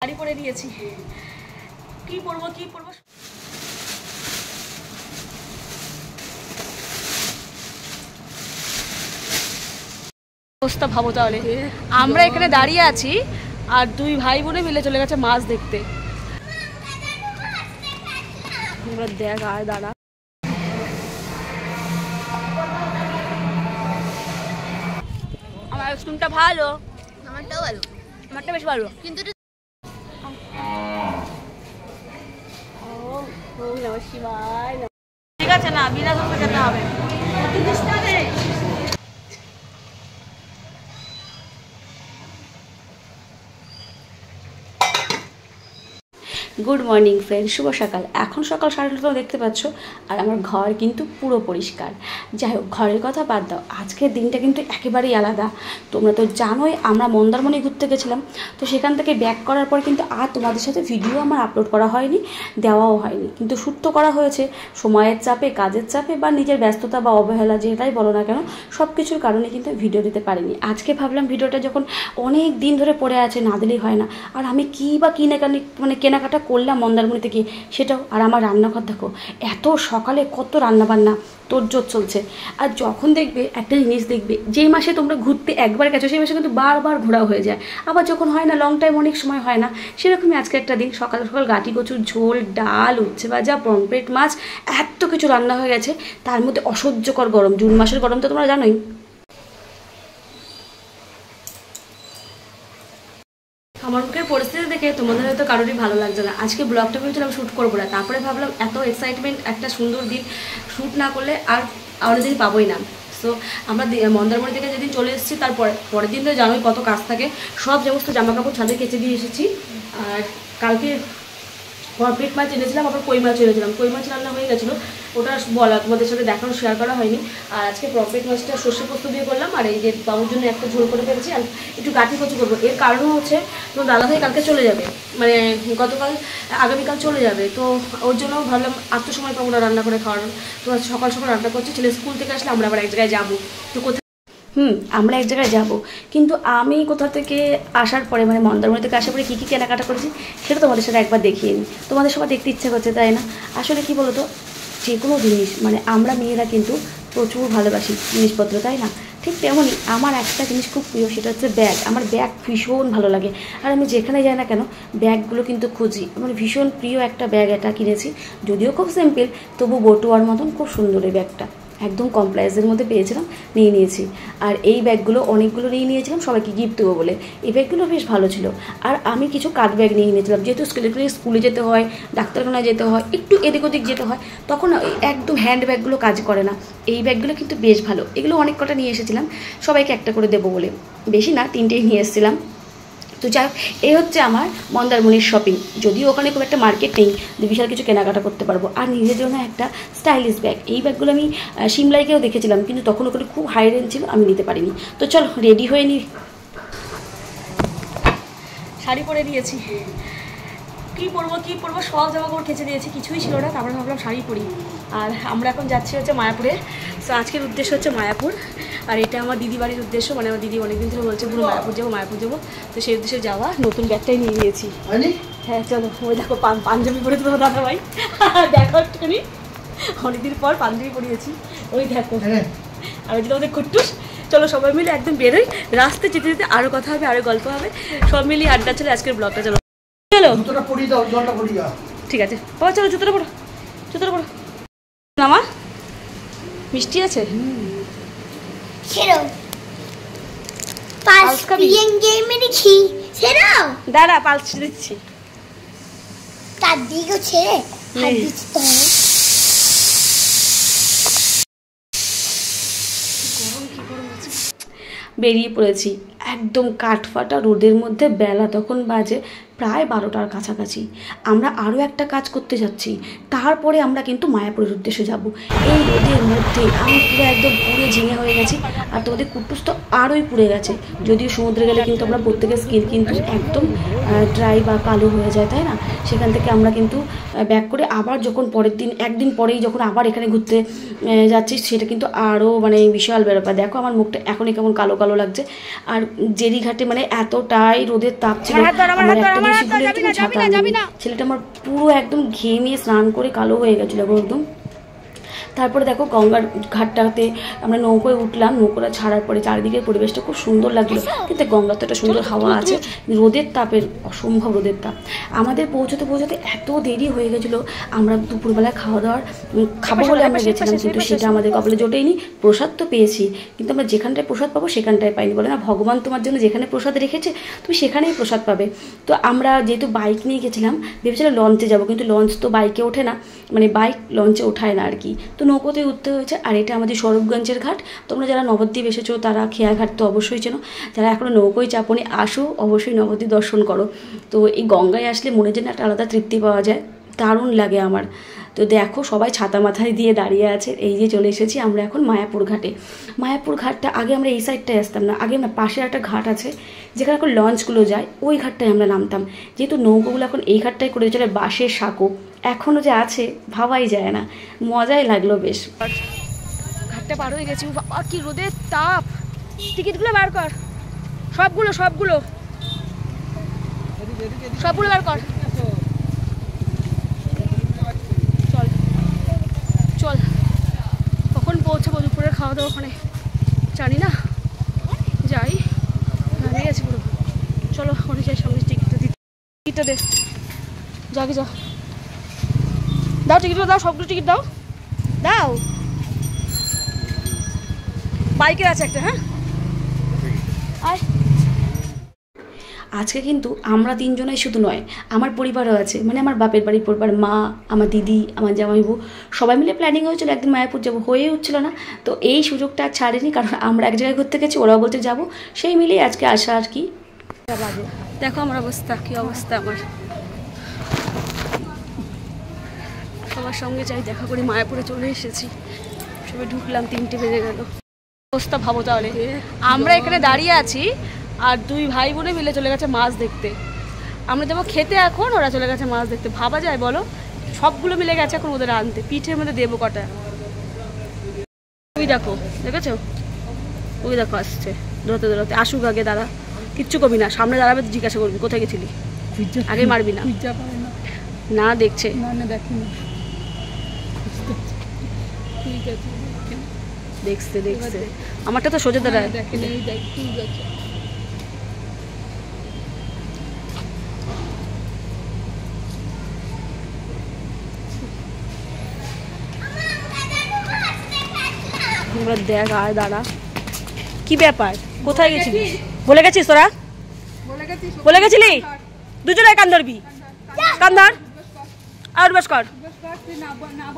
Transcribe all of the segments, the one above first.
শাড়ি পরে নিয়েছি, কি পরবো অবস্থা ভাবো তাহলে। আমরা এখানে দাঁড়িয়ে আছি আর দুই ভাই বোনে মিলে চলে গেছে মাছ দেখতে। দেখ আর দাঁড়া, আমার আইসক্রিমটা ভালো, আমারটাও ভালো, আমারটা বেশ ভালো, কিন্তু ঠিক আছে না, বিনা সঙ্গে যেতে হবে। গুড মর্নিং ফ্রেন্ড, শুভ সকাল। এখন সকাল 8:30 দেখতে পাচ্ছ, আর আমার ঘর কিন্তু পুরো পরিষ্কার। যাই হোক, ঘরের কথা বাদ দাও, আজকের দিনটা কিন্তু একেবারেই আলাদা। তোমরা তো জানোই আমরা মন্দারমণি ঘুরতে গেছিলাম, তো সেখান থেকে ব্যাক করার পর কিন্তু আর তোমাদের সাথে ভিডিও আমার আপলোড করা হয়নি, দেওয়াও হয়নি। কিন্তু শ্যুট তো করা হয়েছে, সময়ের চাপে, কাজের চাপে বা নিজের ব্যস্ততা বা অবহেলা যেটাই বলো না কেন, সব কিছুর কারণে কিন্তু ভিডিও দিতে পারিনি। আজকে ভাবলাম ভিডিওটা যখন অনেক দিন ধরে পড়ে আছে, না দিলেই হয় না। আর আমি কী বা কেনাকাটা করলাম মন্দারমণিতে গিয়ে, সেটাও। আর আমার রান্নাঘর দেখো, এত সকালে কত রান্নাবান্না তোড়জোড় চলছে। আর যখন দেখবে একটা জিনিস দেখবে, যেই মাসে তোমরা ঘুরতে একবার গেছো সেই মাসে কিন্তু বারবার ঘোরা হয়ে যায়। আবার যখন হয় না, লং টাইম অনেক সময় হয় না, সেরকমই আজকে একটা দিন সকাল সকাল গাটি কচুর ঝোল, ডাল, উচ্ছে ভাজা, পমফ্রেট মাছ, এত কিছু রান্না হয়ে গেছে। তার মধ্যে অসহ্যকর গরম, জুন মাসের গরম তো তোমরা জানোই। আমার মুখের পরিস্থিতি দেখে তোমাদের হয়তো কারোরই ভালো লাগছে না। আজকে ব্লগটা ভেবেছিলাম শ্যুট করবো না, তারপরে ভাবলাম এত এক্সাইটমেন্ট, একটা সুন্দর দিন শ্যুট না করলে আর আমাদের দিন পাবোই না। সো আমরা মন্দারমণি থেকে যেদিন চলে এসেছি, পরের দিন তো জানোই কত কাজ থাকে। সব সমস্ত জামা কাপড় ছাদে কেচে দিয়ে এসেছি। আর কালকে পমফ্রেট মাছ এনেছিলাম, আবার কই মাছ এনেছিলাম। কই মাছ রান্না হয়ে গেছিলো, ওটা বলা তোমাদের সাথে দেখানো শেয়ার করা হয়নি। আর আজকে পমফ্রেট মাছটা সর্ষে পোস্ত দিয়ে করলাম, আর এই যে বাবুর জন্য একটা ঝোল করে ফেলেছি, আর একটু গাঠি কচু করবো। এর কারণও হচ্ছে তোমার দাদাভাই কালকে চলে যাবে, মানে আগামীকাল চলে যাবে। তো ওর জন্য ভাবলাম আর তো সময় পাবো না রান্না করে খাওয়ানো, তো সকাল সকাল রান্না করছি। ছেলে স্কুল থেকে আসলে আমরা আবার এক জায়গায় যাবো, তো কোথায় আমরা এক জায়গায় যাব। কিন্তু আমি কোথা থেকে আসার পরে, মানে মন্দারমণি থেকে আসার পরে কী কী কেনাকাটা করেছি সেটা তোমাদের সাথে একবার দেখিয়ে নিই। তোমাদের সবাই দেখতে ইচ্ছা করছে, তাই না? আসলে কি বলো তো, যে কোনো জিনিস, মানে আমরা মেয়েরা কিন্তু প্রচুর ভালোবাসি জিনিসপত্র, তাই না? ঠিক তেমনই আমার একটা জিনিস খুব প্রিয়, সেটা হচ্ছে ব্যাগ। আমার ব্যাগ ভীষণ ভালো লাগে, আর আমি যেখানে যাই না কেন ব্যাগগুলো কিন্তু খুঁজি। আমার ভীষণ প্রিয় একটা ব্যাগ এটা কিনেছি, যদিও খুব সিম্পল, তবু বটুয়ার মতন খুব সুন্দর এই ব্যাগটা। একদম কম প্রাইসের মধ্যে পেয়েছিলাম, নিয়ে নিয়েছি। আর এই ব্যাগগুলো অনেকগুলো নিয়ে নিয়েছিলাম সবাইকে গিফট দেবো বলে। এই ব্যাগগুলো বেশ ভালো ছিল। আর আমি কিছু কাঁধ ব্যাগ নিয়ে নিয়েছিলাম, যেহেতু স্কুলে যেতে হয়, ডাক্তারখানায় যেতে হয়, একটু এদিক ওদিক যেতে হয়, তখন একদম হ্যান্ড ব্যাগগুলো কাজ করে না। এই ব্যাগগুলো কিন্তু বেশ ভালো, এগুলো অনেক কটা নিয়ে এসেছিলাম সবাইকে একটা করে দেবো বলে। বেশি না, 3টেই নিয়ে এসেছিলাম। তো যাই হোক, এই হচ্ছে আমার মন্দারমণির শপিং। যদিও ওখানে খুব একটা মার্কেট নেই যে বিশাল কিছু কেনাকাটা করতে পারবো। আর নিজের জন্য একটা স্টাইলিশ ব্যাগ, এই ব্যাগগুলো আমি সিমলাইকেও দেখেছিলাম, কিন্তু তখন ওখানে খুব হাই রেঞ্জ ছিল, আমি নিতে পারিনি। তো চল রেডি হয়ে নি। শাড়ি পরে নিয়েছি, কী পরবো সব জামা কাপড় কেচে দিয়েছি, কিছুই ছিল না। তারপরে ভাবলাম শাড়ি পরি। আর আমরা এখন যাচ্ছি হচ্ছে মায়াপুরে। সো আজকের উদ্দেশ্য হচ্ছে মায়াপুর। আর এটা আমার দিদি বাড়ির উদ্দেশ্য, মানে আমার দিদি অনেকদিন ধরে বলছে পুরো মায়াপুর যাবো। তো সেই উদ্দেশ্যে যাওয়া, নতুন ব্যাগটাই নিয়ে নিয়েছি। হ্যাঁ চলো, ওই দেখো পাঞ্জাবি পরে তোমার দাদা ভাই, দেখো একটুখানি অনেকদিন পর পাঞ্জাবি পরিয়েছি, ওই দেখো। আর ওই যে তোমাদের কুট্টুস। চলো সবাই মিলে একদম বেরোই, রাস্তায় যেতে যেতে আরও কথা হবে, আরও গল্প হবে, সব মিলিয়ে আড্ডা চলে আজকের ব্লগটা। চলো ঠিক আছে বাবা, চলো জুতোটা পড়ো মামা। মিষ্টি আছে, দাঁড়া পালস দিচ্ছি। বেরিয়ে পড়েছি একদম কাঠফাটা রোদের মধ্যে। বেলা তখন বাজে প্রায় 12টার কাছাকাছি। আমরা আরও একটা কাজ করতে যাচ্ছি, তারপরে আমরা কিন্তু মায়াপুরের উদ্দেশ্যে যাব। এই রোদের মধ্যে আমি পুরো একদম পুড়ে ঝিঙে হয়ে গেছি, আর তোমাদের কুট্টুস তো আরোই পুড়ে গেছে। যদিও সমুদ্রে গেলে কিন্তু আমরা প্রত্যেকের স্কিন কিন্তু একদম ড্রাই বা কালো হয়ে যায়, তাই না? সেখান থেকে আমরা কিন্তু ব্যাক করে আবার যখন পরের দিন, একদিন পরেই যখন আবার এখানে ঘুরতে যাচ্ছি, সেটা কিন্তু আরও মানে বিশাল ব্যাপার। দেখো আমার মুখটা এখনই কেমন কালো কালো লাগছে। আর জেরিঘাটে মানে এতটাই রোদের তাপ ছিল, আমার একটা বেশি ভুলে একটু ছাতা আনিনি। ছেলেটা আমার পুরো একদম ঘেমে স্নান করে কালো হয়ে গেছিলো একদম। তারপরে দেখো গঙ্গার ঘাটটাতে আমরা নৌকোয় উঠলাম। নৌকোটা ছাড়ার পরে চারিদিকের পরিবেশটা খুব সুন্দর লাগলো, কিন্তু গঙ্গাতে একটা সুন্দর হাওয়া আছে, রোদের তাপের অসম্ভব রোদের তাপ। আমাদের পৌঁছতে পৌঁছতে এত দেরি হয়ে গেছিলো, আমরা দুপুরবেলায় খাওয়া দাওয়ার খাবো বলে আমরা গেছিলাম, কিন্তু সেটা আমাদের কপালে জোটেইনি। প্রসাদ তো পেয়েছি, কিন্তু আমরা যেখানটায় প্রসাদ পাবো সেখানটায় পাইনি। বলে না, ভগবান তোমার জন্য যেখানে প্রসাদ রেখেছে তুমি সেখানেই প্রসাদ পাবে। তো আমরা যেহেতু বাইক নিয়ে গেছিলাম, ভেবেছিলাম লঞ্চে যাবো, কিন্তু লঞ্চ তো বাইকে ওঠে না, মানে বাইক লঞ্চে ওঠায় না আর কি। তো নৌকোতে উঠতে হয়েছে। আর এটা আমাদের স্বরূপগঞ্জের ঘাট। তোমরা যারা নবদ্বীপ এসেছো তারা খেয়াঘাট তো অবশ্যই চেনো, যারা এখনও নৌকোয় চাপনি আসো অবশ্যই নবদ্বীপ দর্শন করো। তো এই গঙ্গায় আসলে মনের জন্য একটা আলাদা তৃপ্তি পাওয়া যায়, দারুণ লাগে আমার। তো দেখো সবাই ছাতা মাথায় দিয়ে দাঁড়িয়ে আছে। এই যে চলে এসেছি আমরা এখন মায়াপুর ঘাটে। মায়াপুর ঘাটটা আগে আমরা এই সাইডটায় আসতাম না, আগে আমরা পাশে একটা ঘাট আছে যেখানে এখন লঞ্চগুলো যায়, ওই ঘাটটায় আমরা নামতাম। যেহেতু নৌকোগুলো এখন এই ঘাটটায় করে চলে, বাঁশের সাঁকো এখনও যে আছে ভাবাই যায় না, মজাই লাগলো বেশ। ঘাটটা পার হয়ে গেছি, বাবা কি রোদের তাপ। টিকিটগুলো বার কর, সবগুলো সবগুলো সবগুলো বার কর। চল চল, কখন পৌঁছাবো? দুপুরের খাওয়া দাওয়া ওখানে জানি না, যাই নামে গেছি পুরো। চলো ওখানে যাই, সামনে টিকিটটা দে, যাকে যা দাও, টিকিটটা দাও, সবগুলো টিকিট দাও দাও। বাইকের আছে একটা, হ্যাঁ আয়। আজকে কিন্তু আমরা তিনজনাই শুধু নয়, আমার পরিবারও আছে, মানে আমার বাপের বাড়ির পরিবার, মা, আমার দিদি, আমার জামাইবু, সবাই মিলে প্ল্যানিং হয়েছিল একদিন মায়াপুর যাবো, হয়ে উঠছিল না। তো এই সুযোগটা আর ছাড়েনি, কারণ আমরা এক জায়গায় ঘুরতে গেছি, ওরাও বলতে যাবো, সেই মিলিয়ে আজকে আসা আর কি। দেখো আমার অবস্থা, কি অবস্থা আমার। সবার সঙ্গে যাই দেখা করি, মায়াপুরে চলে এসেছি, সবাই ঢুকলাম, 3টে বেজে গেল। অবস্থা ভাবো তাহলে, আমরা এখানে দাঁড়িয়ে আছি আর দুই ভাই বোনে মিলে চলে গেছে মাছ দেখতে। আমরা যাবো খেতে, এখন ওরা চলে গেছে মাছ দেখতে। ভাবা যায় বলো? সবগুলো মিলে গেছে এখন ওদের আনতে, পিঠের মধ্যে দেবো কটা। ওই দেখো, দেখেছো? ওই দেখো আসছে দৌড়াতে দৌড়াতে। আসুক আগে, দাঁড়া, কিচ্ছু করবি না, সামনে দাঁড়াবে তো জিজ্ঞাসা করবি কোথায় গেছিলি, আগে মারবি না। না দেখছে, দেখছে দেখছে, আমারটা তো সোজা দাঁড়ায়। দেখ আয়, দাঁড়া, কি ব্যাপার, কোথায় গেছিলি? বলে গেছিস তোরা? বলে গেছিলি? দুজনে কান ধরবি, কান ধর আর বাস কর।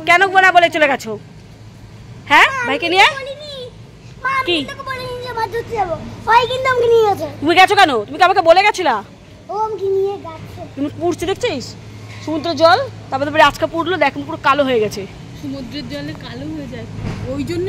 কেন না বলে চলে গেছো? হ্যাঁ ভাইকে নিয়ে কি তুমি গেছো কেন? তুমি কি আমাকে বলে গেছিলা? তুমি পুড়ছে দেখছিস সমুদ্র জল, তারপরে আজকে পুড়লো, দেখ পুরো কালো হয়ে গেছে। সমুদ্রের জলে কালো হয়ে যায়, ওই জন্য।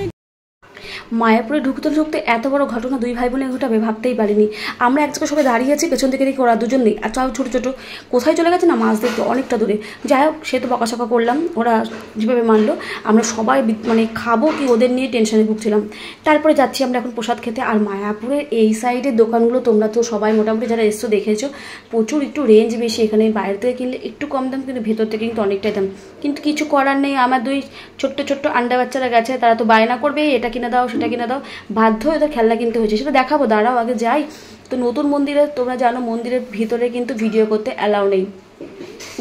মায়াপুরে ঢুকতে ঢুকতে এত বড় ঘটনা দুই ভাই বোনে ঘটাবে ভাবতেই পারিনি। আমরা এক জায়গায় সবাই দাঁড়িয়ে আছি, পেছন থেকে দেখি ওরা দুজন নেই, আর ছোটো ছোটো কোথায় চলে গেছে না, মাছ দেখতে অনেকটা দূরে। যাই হোক, সে তো বকাশকা করলাম, ওরা যেভাবে মানলো। আমরা সবাই মানে খাবো কি ওদের নিয়ে টেনশনে ভুগছিলাম। তারপরে যাচ্ছি আমরা এখন প্রসাদ খেতে। আর মায়াপুরের এই সাইডের দোকানগুলো তোমরা তো সবাই মোটামুটি যারা এসছো দেখেছো, প্রচুর একটু রেঞ্জ বেশি। এখানে বাইরে থেকে কিনলে একটু কম দাম, কিন্তু ভেতর থেকে কিন্তু অনেকটাই দাম। কিন্তু কিছু করার নেই, আমার দুই ছোট্ট ছোট্ট আন্ডা বাচ্চারা গেছে, তারা তো বায়না করবে এটা কিনে দাও সেটা কিনে দাও, বাধ্য হয়ে ওদের খেলনা কিনতে হয়েছে। সেটা দেখাবো, দাঁড়াও আগে যাই। তো নতুন মন্দিরে তোমরা জানো মন্দিরের ভিতরে কিন্তু ভিডিও করতে অ্যালাউ নেই,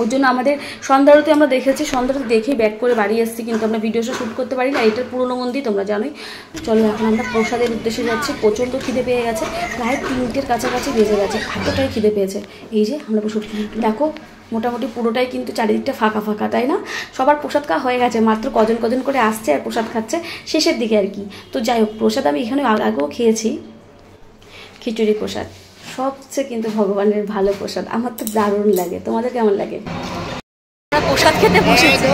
ওর জন্য আমাদের সন্ধ্যারতি আমরা দেখেছি, সন্ধ্যারতি দেখেই ব্যাক করে বাড়ি এসেছি, কিন্তু আমরা ভিডিওটা শ্যুট করতে পারি না। এটার পুরনো মন্দির তোমরা জানোই। চলো এখন আমরা প্রসাদের উদ্দেশ্যে যাচ্ছি। প্রচণ্ড খিদে পেয়ে গেছে, প্রায় 3টের কাছাকাছি বেজে গেছে, এতটাই খিদে পেয়েছে। এই যে আমরা দেখো মোটামুটি পুরোটাই কিন্তু চারিদিকটা ফাঁকা ফাঁকা, তাই না? সবার প্রসাদ খাওয়া হয়ে গেছে, মাত্র কজন কজন করে আসছে আর প্রসাদ খাচ্ছে শেষের দিকে আর কি। তো যাই হোক, প্রসাদ আমি এখানে আগেও খেয়েছি, খিচুড়ি প্রসাদ সবচেয়ে কিন্তু ভগবানের ভালো প্রসাদ, আমার তো দারুণ লাগে। তোমাদের কেমন লাগে? আমরা প্রসাদ খেতে বসেছি,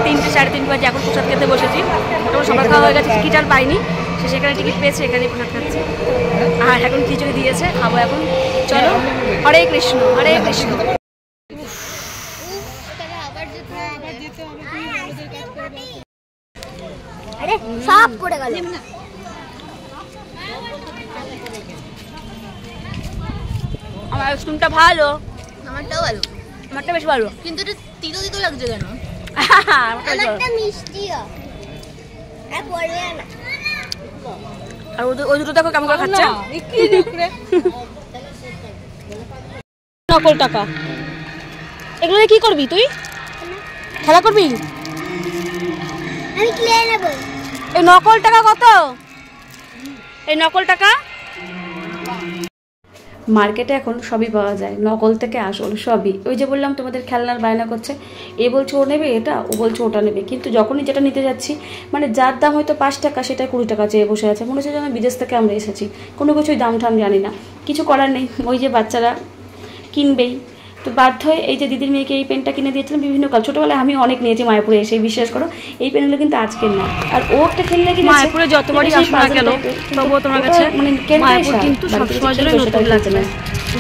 3টে 3:30 বাজে এখন প্রসাদ খেতে বসেছি। মোটামুটি সবার খাওয়া হয়ে গেছে, টিকিট আর পাইনি, সে সেখানে টিকিট পেয়েছে, এখানে প্রসাদ খাচ্ছে। আর এখন খিচুড়ি দিয়েছে, খাবো এখন। চলো, হরে কৃষ্ণ হরে কৃষ্ণ। সব পড়ে গেল। আমার আইসক্রিমটা ভালো, আমারটাও ভালো, আমারটা বেশ ভালো, কিন্তু এটা তিতো তিতো লাগছে কেন? আমারটা মিষ্টিও আর পড়বে না। আর ওই দুটো দেখো কেমন করে খাচ্ছে। নকল টাকা, এগুলো দিয়ে কি করবি তুই? খেলা করবি? আমি কিনে নেব। এই নকল টাকা কত? এই নকল টাকা মার্কেটে এখন সবই পাওয়া যায়, নকল থেকে আসল সবই। ওই যে বললাম তোমাদের খেলনার বায়না করছে, এ বলছে ও নেবে এটা, ও বলছে ওটা নেবে, কিন্তু যখনই যেটা নিতে যাচ্ছি মানে যার দাম হয়তো 5 টাকা সেটা 20 টাকা চেয়ে বসে আছে, মনে হচ্ছে যেন বিদেশ থেকে আমরা এসেছি, কোনো কিছুই দাম ঠাম জানি না। কিছু করার নেই, ওই যে বাচ্চারা কিনবেই, তো বাধ্য হয়ে এই যে দিদির মেয়েকে এই পেনটা কিনে দিয়েছিলাম বিভিন্ন কাল। ছোটোবেলায় আমি অনেক নিয়েছি মায়াপুরে এসে, বিশ্বাস করো এই পেনগুলো কিন্তু আজকের না। আর ও একটা খেলনা কিনেছে মায়াপুরে, যতবারই আসো না কেন তবুও তোমার কাছে মানে মায়াপুর কিন্তু সবসময় জন্য নতুন লাগছে না।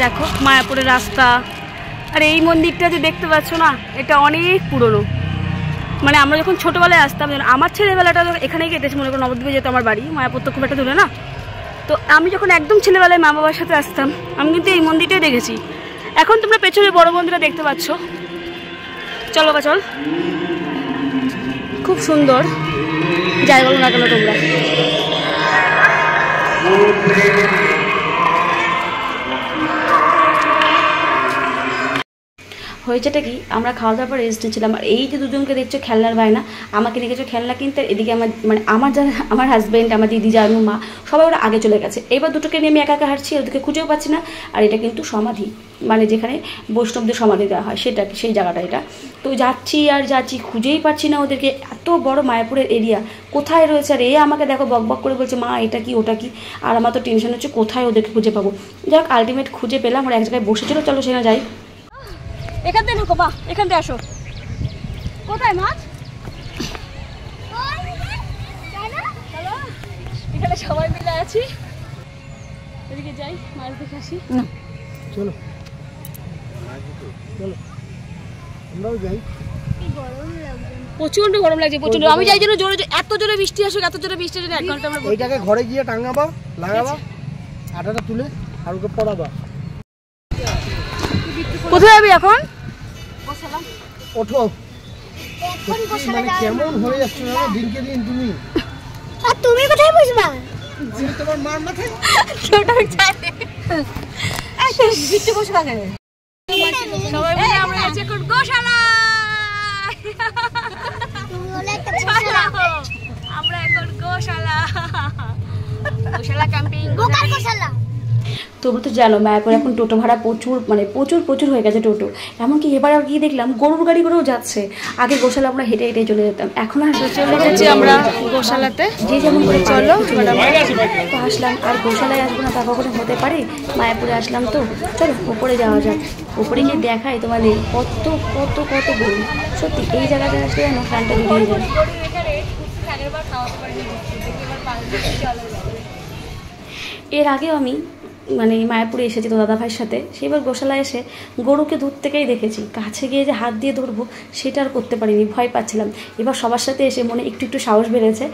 দেখো মায়াপুরের রাস্তা, আর এই মন্দিরটা যে দেখতে পাচ্ছ না, এটা অনেক পুরনো। মানে আমরা যখন ছোটোবেলায় আসতাম, আমার ছেলেবেলাটা এখানেই কেটেছে, মনে করো নবদ্বীপে যেত আমার বাড়ি, মায়াপুর তো খুব একটা দূরে না। তো আমি যখন একদম ছেলেবেলায় মা বাবার সাথে আসতাম, আমি কিন্তু এই মন্দিরটাই দেখেছি। এখন তোমরা পেছনে বড় মন্দিরটা দেখতে পাচ্ছ, চলো বা চল, খুব সুন্দর, যাই বলো না কেন তোমরা। হয়েছেটা কি, আমরা খাওয়া দাওয়ার পর রেস্ট নিচ্ছিলাম, আর এই যে দুজনকে দেখছো খেলনার বায়না, আমাকে নিয়ে গেছো খেলনা কিনতে, এদিকে আমার মানে আমার যারা আমার হাজব্যান্ড, আমার দিদি, জানু, মা সবাই ওরা আগে চলে গেছে। এবার দুটোকে নিয়ে আমি একা একা হাঁটছি, ওদেরকে খুঁজেও পাচ্ছি না। আর এটা কিন্তু সমাধি, মানে যেখানে বৈষ্ণবদের সমাধি দেওয়া হয় সেটা, সেই জায়গাটা এটা। তো যাচ্ছি আর যাচ্ছি, খুঁজেই পাচ্ছি না ওদেরকে। এত বড় মায়াপুরের এরিয়া, কোথায় রয়েছে? আর এ আমাকে দেখো বক বক করে বলছে মা এটা কি ওটা কি, আর আমার তো টেনশন হচ্ছে কোথায় ওদেরকে খুঁজে পাবো। যাই হোক আলটিমেট খুঁজে পেলাম, ওরা এক জায়গায় বসেছিল, চলো সেখানে যাই। এখান থেকে ঢুকো, মা এখান থেকে আসো। কোথায় মাছ? এখানে সবাই মিলে আছি, এদিকে যাই, মাছ দেখে আসি। চলো চলো আমরাও যাই। প্রচন্ড গরম লাগছে, প্রচন্ড। আমি যাই জন্য জোরে, এত জোরে বৃষ্টি আসুক, এত জোরে বৃষ্টি জন্য 1 ঘন্টা আমরা এইটাকে ঘরে গিয়ে টাঙাবা, লাগাবা, আটাটা তুলে আর ওকে পড়াবা। কোথায় যাবি এখন? ওঠো, মানে কেমন হয়ে যাচ্ছে না দিনকে দিন তুমি। আর তুমি কোথায় বসবা? আমি তোমার মার মাথায়। ছোট জানে এই বিট্টু বসে থাকে, সবাই মিলে আমরা যাচ্ছি এখন গোশালা। আমরা এখন গোশালা, গোশালা ক্যাম্পিং, বোকার গোশালা। তোমরা তো জানো মায়াপুর এখন টোটো ভাড়া প্রচুর, মানে প্রচুর হয়ে গেছে টোটো। এমনকি এবার আর গিয়ে দেখলাম গরুর গাড়ি করেও যাচ্ছে। আগে গোশালা আমরা হেঁটে হেঁটে চলে যেতাম, এখন আর চলে যাচ্ছি আমরা গোশালাতে, যে যেমন করে চলো তো আসলাম। আর গোশালায় আসবো না তা কখনো হতে পারে, মায়াপুরে আসলাম তো চলো উপরে যাওয়া যাক। উপরে গিয়ে দেখাই তোমাদের কত কত কত গরু। সত্যি এই জায়গাটা আসলে যেন প্রাণটা বেরিয়ে যায়। এর আগেও আমি মানে মায়াপুরে এসেছি তো দাদাভাইয়ের সাথে, সেবার গোশালায় এসে গরুকে দূর থেকেই দেখেছি, কাছে গিয়ে যে হাত দিয়ে ধরবো সেটা আর করতে পারিনি, ভয় পাচ্ছিলাম। এবার সবার সাথে এসে মনে একটু একটু সাহস বেড়েছে।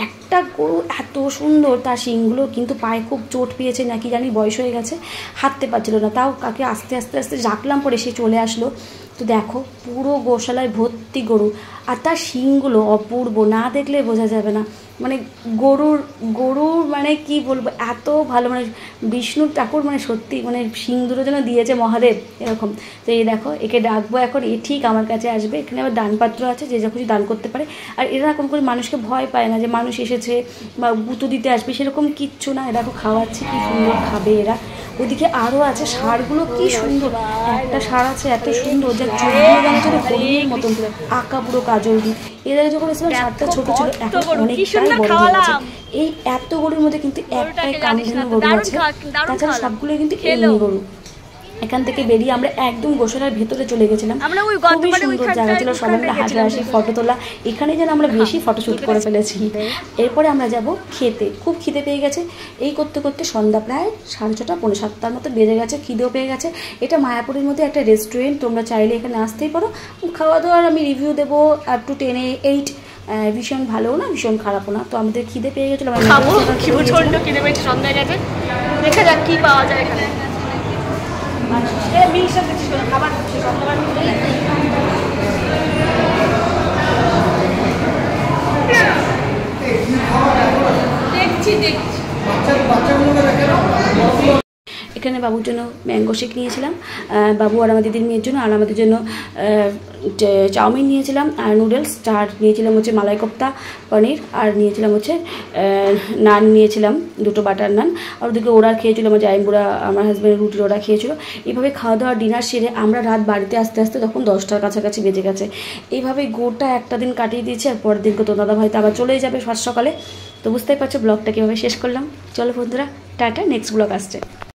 একটা গরু এত সুন্দর, তার শিংগুলো কিন্তু পায়ে খুব চোট পেয়েছে নাকি জানি, বয়স হয়ে গেছে, হাঁটতে পারছিল না, তাও কাকে আস্তে আস্তে আস্তে ডাকলাম, পরে সে চলে আসলো। তো দেখো পুরো গোশালায় ভর্তি গরু, আর তার শিংগুলো অপূর্ব, না দেখলে বোঝা যাবে না। মানে গরুর মানে কি বলবো, এত ভালো, মানে বিষ্ণু ঠাকুর মানে সত্যি মানে শিং দুটো যেন দিয়েছে মহাদেব এরকম। তো এই দেখো একে ডাকবো এখন, এ ঠিক আমার কাছে আসবে। এখানে আবার দানপাত্র আছে, যে যা কিছু দান করতে পারে। আর এরা এরকম করে মানুষকে ভয় পায় না যে মানুষ এসেছে বা গুঁতো দিতে আসবে, সেরকম কিচ্ছু না। এরা খাওয়াচ্ছে, কি সুন্দর খাবে এরা। ওদিকে আরও আছে, ষাঁড়গুলো কি সুন্দর, একটা ষাঁড় আছে এত সুন্দর, যা চোখগুলো যেন ছিল হরিণের মতন আঁকা, পুরো কাজল দিয়ে। এদের যখন এসেছিলাম ষাঁড়টা ছোট ছিল, এখন অনেকটাই বড় হয়ে গেছে। এই এত গরুর মধ্যে কিন্তু একটাই কামধেনু গরু আছে, তাছাড়া সবগুলোই কিন্তু এমনি গরু। এখান থেকে বেরিয়ে আমরা একদম গোশালার ভেতরে চলে গেছিলাম, খুবই সুন্দর জায়গা ছিল, সবাই আমরা হাসাহাসি ফটো তোলা, এখানে যেন আমরা বেশি ফটোশ্যুট করে ফেলেছি। এরপরে আমরা যাব খেতে, খুব খিদে পেয়ে গেছে। এই করতে করতে সন্ধ্যা প্রায় 6:30 পৌনে 7টার মতো বেজে গেছে, খিদেও পেয়ে গেছে। এটা মায়াপুরের মধ্যে একটা রেস্টুরেন্ট, তোমরা চাইলে এখানে আসতেই পারো। খাওয়া দাওয়ার আমি রিভিউ দেবো আপ টু 10 8, ভীষণ ভালোও না ভীষণ খারাপও না। তো আমাদের খিদে পেয়ে গেছিলো, খিদে পেয়েছে, সন্ধ্যা গেছে, দেখা যাক কি পাওয়া যায় এখানে। মিক্সার দিচ্ছিস খাবার দেখছি এখানে বাবুর জন্য ম্যাঙ্গো শেক নিয়েছিলাম, বাবু আর আমার দিদির মেয়ের জন্য, আর আমাদের জন্য চাউমিন নিয়েছিলাম আর নুডলস, চাট নিয়েছিলাম হচ্ছে মালাই কোপ্তা পনির, আর নিয়েছিলাম হচ্ছে নান নিয়েছিলাম, 2টো বাটার নান। আর ওদিকে ওরা খেয়েছিল, আমার জাইম্বুরা আমার হাজব্যান্ডের রুটির ওরা খেয়েছিল। এইভাবে খাওয়া দাওয়া ডিনার সেরে আমরা রাত বাড়িতে আসতে আসতে তখন 10টার কাছাকাছি বেজে গেছে। এইভাবে গোটা একটা দিন কাটিয়ে দিয়েছি, আর পরের দিনকে তো দাদা ভাই তো আবার চলেই যাবে ফার্স্ট সকালে। তো বুঝতেই পারছো ব্লগটা কীভাবে শেষ করলাম। চলো বন্ধুরা, টাটা, নেক্সট ব্লগ আসছে।